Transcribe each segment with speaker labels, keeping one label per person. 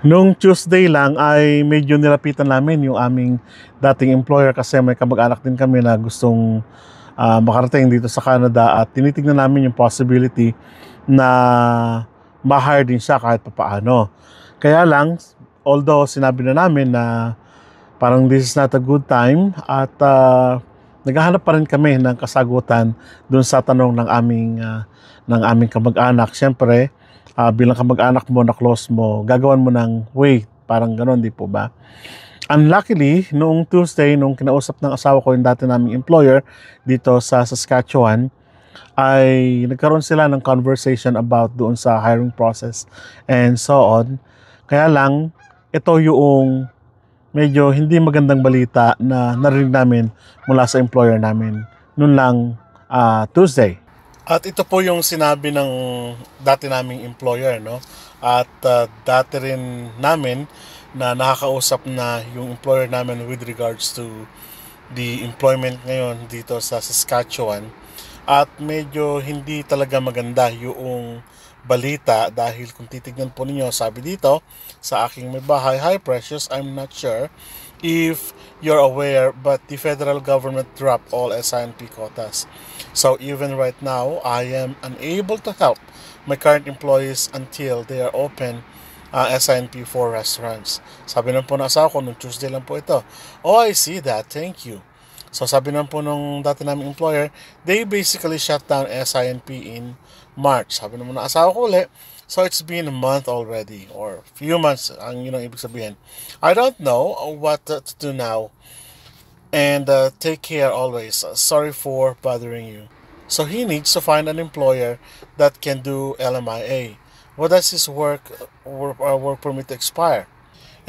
Speaker 1: Nung Tuesday lang ay medyo nilapitan namin yung aming dating employer kasi may kamag-anak din kami na gustong makarating dito sa Canada at tinitignan namin yung possibility na ma-hire din siya kahit papaano. Kaya lang, although sinabi na namin na parang this is not a good time at naghahanap pa rin kami ng kasagutan dun sa tanong ng aming kamag-anak. Siyempre, bilang kamag-anak mo na close mo, gagawan mo ng way, parang ganon, di po ba? Unluckily, noong Tuesday, nung kinausap ng asawa ko yung dati naming employer dito sa Saskatchewan, ay nagkaroon sila ng conversation about doon sa hiring process and so on. Kaya lang, ito yung medyo hindi magandang balita na narinig namin mula sa employer namin noon lang Tuesday. At ito po yung sinabi ng dati naming employer, no? At dati rin namin na nakakausap na yung employer namin with regards to the employment ngayon dito sa Saskatchewan. At medyo hindi talaga maganda yung balita dahil kung titignan po ninyo, sabi dito sa aking may bahay, "Hi Precious, I'm not sure if you're aware but the federal government dropped all SINP quotas. So even right now, I am unable to help my current employees until they are open SINP for restaurants." Sabi naman po ng asawa ko, nung Tuesday lang po ito. "Oh, I see that. Thank you." So sabi naman po nung dati naming employer, they basically shut down SINP in March. Sabi naman ng asawa ko ulit, so it's been a month already or few months ang yun ang ibig sabihin. "I don't know what to do now and take care always. Sorry for bothering you." So he needs to find an employer that can do LMIA. What does his work permit expire?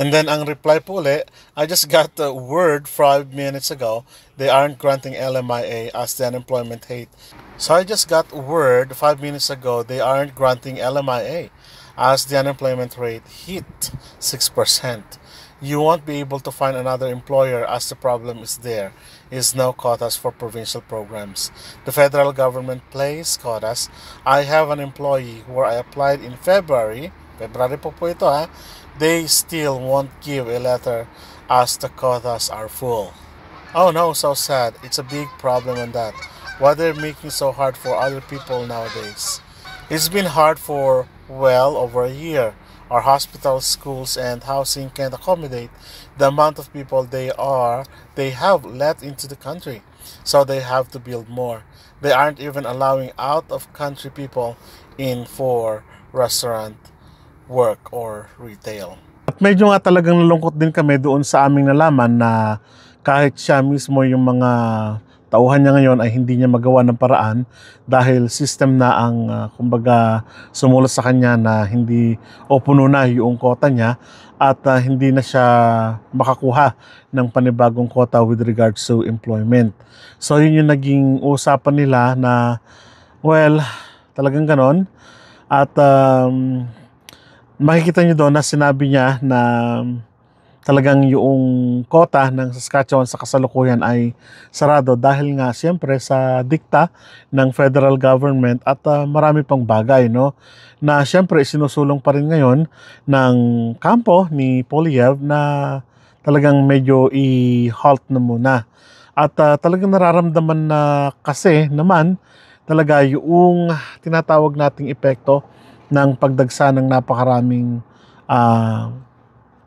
Speaker 1: And then ang reply po ulit, "I just got the word 5 minutes ago they aren't granting LMIA as the unemployment rate." So I just got word 5 minutes ago they aren't granting LMIA as the unemployment rate hit 6%. "You won't be able to find another employer as the problem is there is no quotas for provincial programs. The federal government plays quotas. I have an employee where I applied in February po ito ha, they still won't give a letter as the quotas are full." Oh no, so sad. It's a big problem on that. Why they're making so hard for other people nowadays? It's been hard for well over a year. Our hospitals, schools, and housing can't accommodate the amount of people they have let into the country. So they have to build more. They aren't even allowing out-of-country people in for restaurant work or retail. At medyo nga talagang nalungkot din kami doon sa aming nalaman na kahit siya mismo yung mga tauhan niya ngayon ay hindi niya magawa ng paraan dahil system na ang kumbaga sumulat sa kanya na hindi o puno na yung quota niya at hindi na siya makakuha ng panibagong quota with regards to employment. So yun yung naging usapan nila na well, talagang ganon. At makikita nyo doon na sinabi niya na talagang yung quota ng Saskatchewan sa kasalukuyan ay sarado dahil nga siyempre sa dikta ng federal government at marami pang bagay, no, na siyempre sinusulong pa rin ngayon ng kampo ni Poilievre na talagang medyo i-halt na muna. At talagang nararamdaman na kasi naman talaga yung tinatawag nating epekto ng pagdagsa ng napakaraming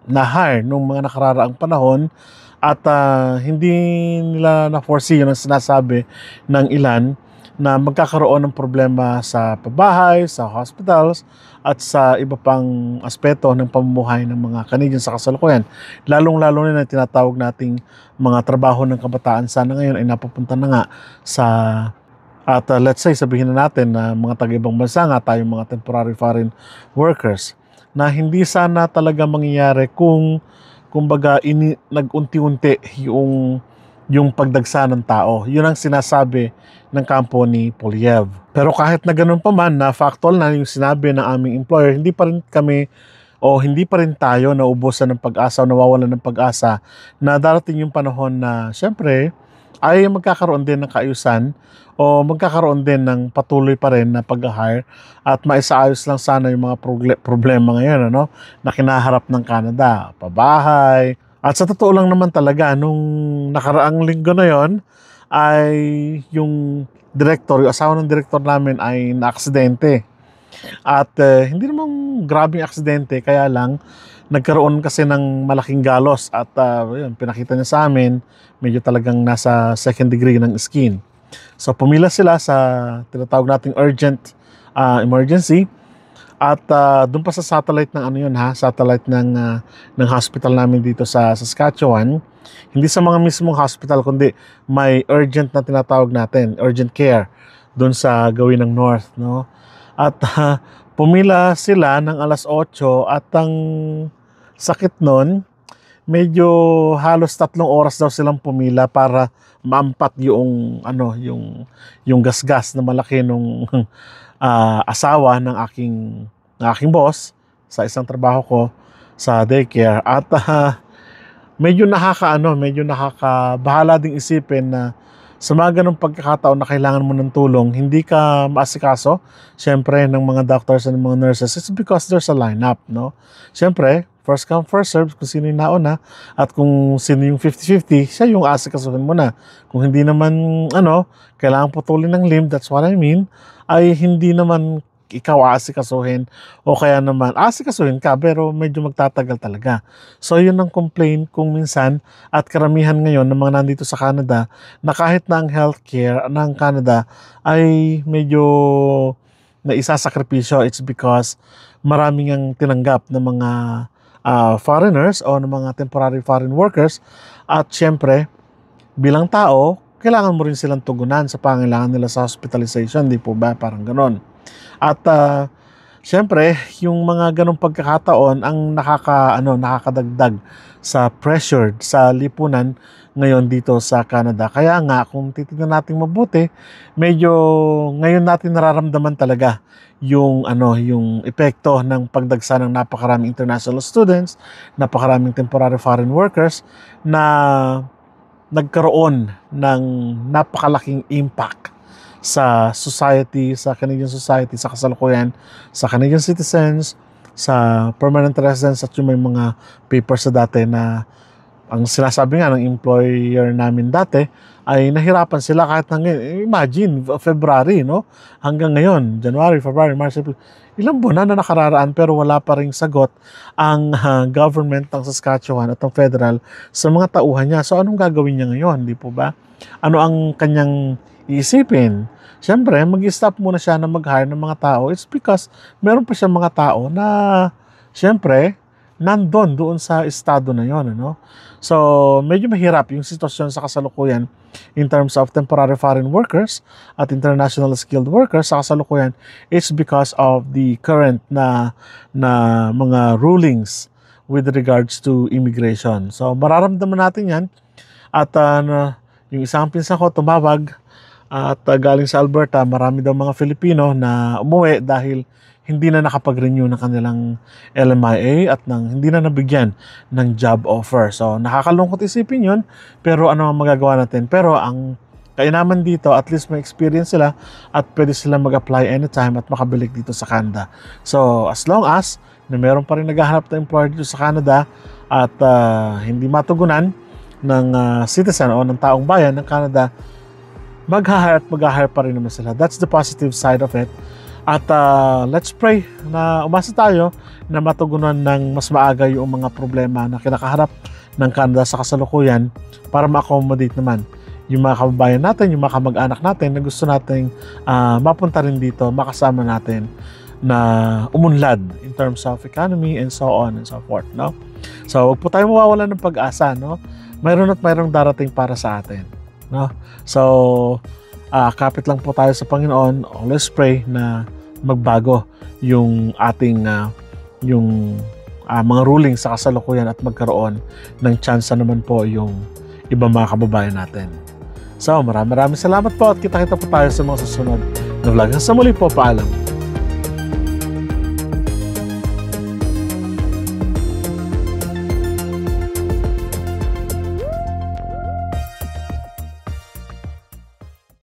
Speaker 1: na-hire nung mga nakararaang panahon at hindi nila na-foresee yun ang sinasabi ng ilan na magkakaroon ng problema sa pabahay, sa hospitals at sa iba pang aspeto ng pamumuhay ng mga Canadians sa kasalukuyan. Lalong-lalo na tinatawag nating mga trabaho ng kabataan sana ngayon ay napupunta na nga sa at let's say, sabihin na natin na mga taga-ibang bansa nga tayong mga temporary foreign workers na hindi sana talaga mangyayari kung kumbaga nag-unti-unti yung pagdagsa ng tao. Yun ang sinasabi ng kampo ni Poilievre. Pero kahit na ganun pa man, na factual na yung sinabi ng aming employer, hindi pa rin kami o hindi pa rin tayo naubusan ng pag-asa o nawawalan ng pag-asa na darating yung panahon na syempre ay magkakaroon din ng kaayusan o magkakaroon din ng patuloy pa rin na pag-hire at maisaayos lang sana yung mga problema ngayon na kinaharap ng Canada, pabahay. At sa totoo lang naman talaga, nung nakaraang linggo na yon ay yung director, yung asawa ng director namin ay naaksidente. At hindi namang grabing aksidente, kaya lang nagkaroon kasi ng malaking galos at yun, pinakita niya sa amin, medyo talagang nasa second degree ng skin. So pumila sila sa tinatawag nating urgent emergency at doon pa sa satellite ng satellite ng hospital namin dito sa Saskatchewan, hindi sa mga mismong hospital kundi may urgent na tinatawag natin, urgent care doon sa gawin ng north, no? At pumila sila ng alas 8 at ang sakit nun, medyo halos 3 oras daw silang pumila para maampat yung gasgas na malaki nung asawa ng aking boss sa isang trabaho ko sa daycare. At medyo nakakabahala ding isipin na sa mga ganong pagkakataon na kailangan mo ng tulong, hindi ka maasikaso, syempre, ng mga doctors and mga nurses. It's because there's a lineup, no? Syempre, first come, first serve, kung sino yung nauna, at kung sino yung 50-50, siya yung asikasuhin mo na. Kung hindi naman, kailangan putulin ng limb, that's what I mean, ay hindi naman ikaw aasikasuhin o kaya naman aasikasuhin ka pero medyo magtatagal talaga. So yun ang complaint kung minsan at karamihan ngayon ng mga nandito sa Canada na kahit na ang healthcare ng Canada ay medyo naisasakripisyo. It's because maraming ang tinanggap ng mga foreigners o ng mga temporary foreign workers at syempre bilang tao kailangan mo rin silang tugunan sa pangailangan nila sa hospitalization, di po ba? Parang ganon. At syempre, yung mga ganong pagkakataon ang nakakadagdag sa pressure sa lipunan ngayon dito sa Canada. Kaya nga, kung titignan natin mabuti, medyo ngayon natin nararamdaman talaga yung epekto ng pagdagsa ng napakaraming international students, napakaraming temporary foreign workers na nagkaroon ng napakalaking impact sa society, sa Canadian society, sa kasalukuyan, sa Canadian citizens, sa permanent residents at yung may mga papers sa dati na ang sinasabi nga ng employer namin dati ay nahirapan sila kahit hanggang, imagine, February, no? Hanggang ngayon, January, February, March, April, ilang buwan na nakararaan pero wala pa ring sagot ang government ng Saskatchewan at ng federal sa mga tauhan niya. So anong gagawin niya ngayon, di po ba? Ano ang kanyang iisipin? Siyempre, mag-stop muna siya na mag-hire ng mga tao. It's because meron pa siyang mga tao na siyempre doon sa estado na yon, So, medyo mahirap yung sitwasyon sa kasalukuyan in terms of temporary foreign workers at international skilled workers sa kasalukuyan. It's because of the current na mga rulings with regards to immigration. So, mararamdaman natin yan. At yung isang pinsan ko tumawag at galing sa Alberta, marami daw mga Filipino na umuwi dahil hindi na nakapag-renew ng kanilang LMIA at hindi na nabigyan ng job offer. So, nakakalungkot isipin yun, pero ano ang magagawa natin? Pero ang kainaman dito, at least may experience sila at pwede sila mag-apply anytime at makabalik dito sa Canada. So, as long as na meron pa rin naghahanap na employer dito sa Canada at hindi matugunan ng citizen o ng taong bayan ng Canada, mag-hire pa rin naman sila. That's the positive side of it. At let's pray na umasa tayo na matugunan ng mas maaga yung mga problema na kinakaharap ng Canada sa kasalukuyan para ma-accommodate naman yung mga kababayan natin, yung mga kamag-anak natin na gusto nating mapunta rin dito, makasama natin na umunlad in terms of economy and so on and so forth, no? So, huwag po tayo mawawalan ng pag-asa, no? Mayroong darating para sa atin, no? So, kapit lang po tayo sa Panginoon. Always pray na magbago yung ating mga ruling sa kasalukuyan at magkaroon ng chance naman po yung ibang mga kababayan natin. So, maraming salamat po at kita-kita po tayo sa mga susunod na vlog. Sa muli po, paalam.